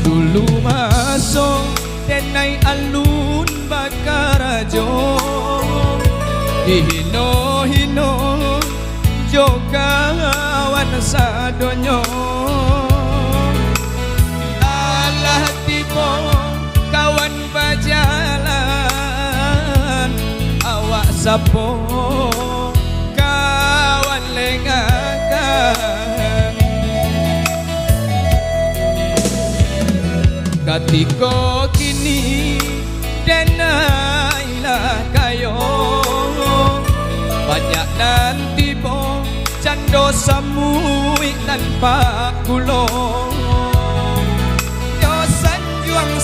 Dulu masuk denai alun bakarajo, dihino-hino jogawan sadonyo. Alah tiba kawan bajalan, awak sapo kawan lengakan. Katiko kini denailah kayo, banyak nanti po cando samui tanpa gulong. Yo sanjuang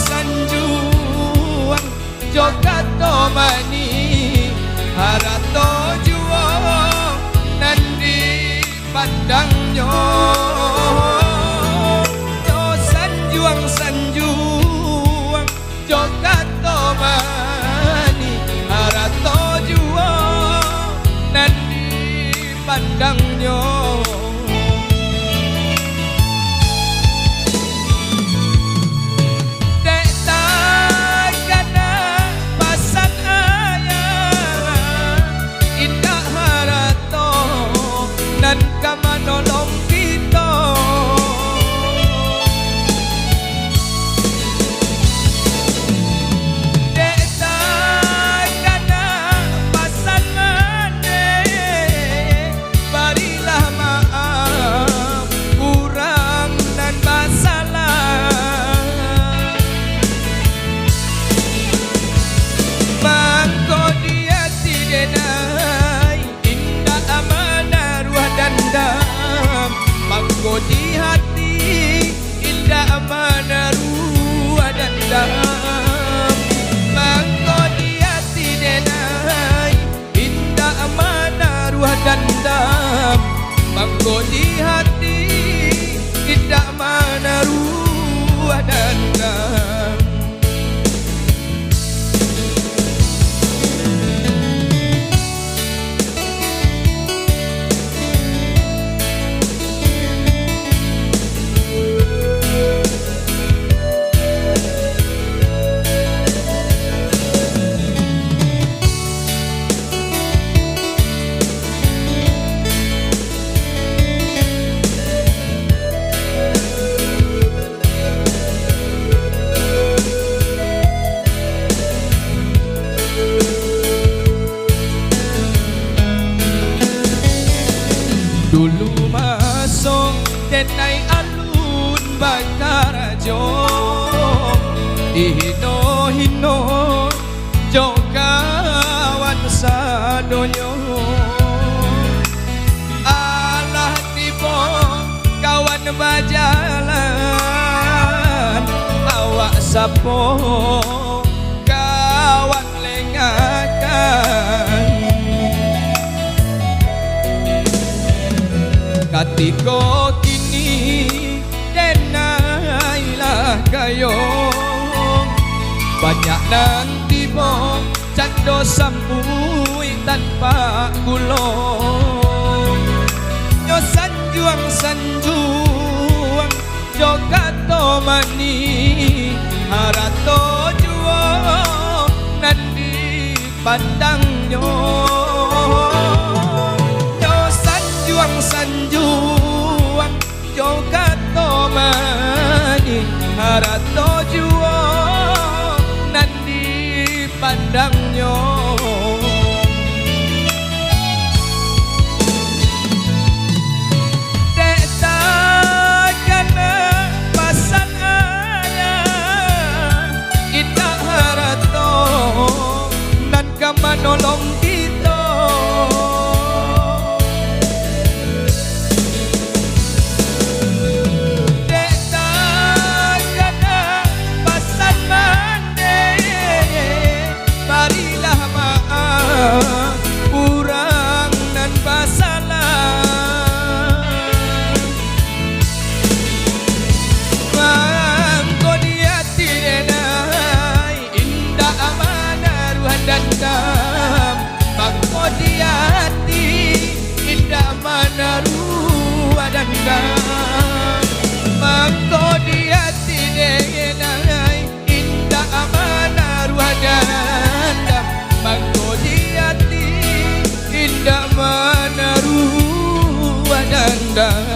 jo kato mani harato juang nandi pandangnya. Yo sanjuang jo kato mani harato juang nandi pandangnya. Kamanolong kita desa kana pasan mane, barilah maaf kurang dan masalah. Mangko dia tidenai indah amanah ruah dandam, mangko di hati indah amanah ruah dandam. Mangko di hati denai indah amanah ruah dandam, mangko di hati indah amanah ruah dandam. Dulu masuk denai alun bakarajo, dihino-hino jogawan sadonyo. Alah tiba kawan bajalan, awak sapo kawan lengakan. Katiko kini denailah kayo, banyak nanti po cando sambui tanpa gulong. Yo sanjuang jo kato mani harato juang nandi pandangnya. Sanjuang jo kato mani harato juang nandi pandangnya. Desa kana pasan ayah indah harato nan kamanolong kita. Kurang dan masalah. Mangko di hati denai indah amanah ruah dandam, mangko di hati indah amanah ruah dandam, mangko di hati denai indah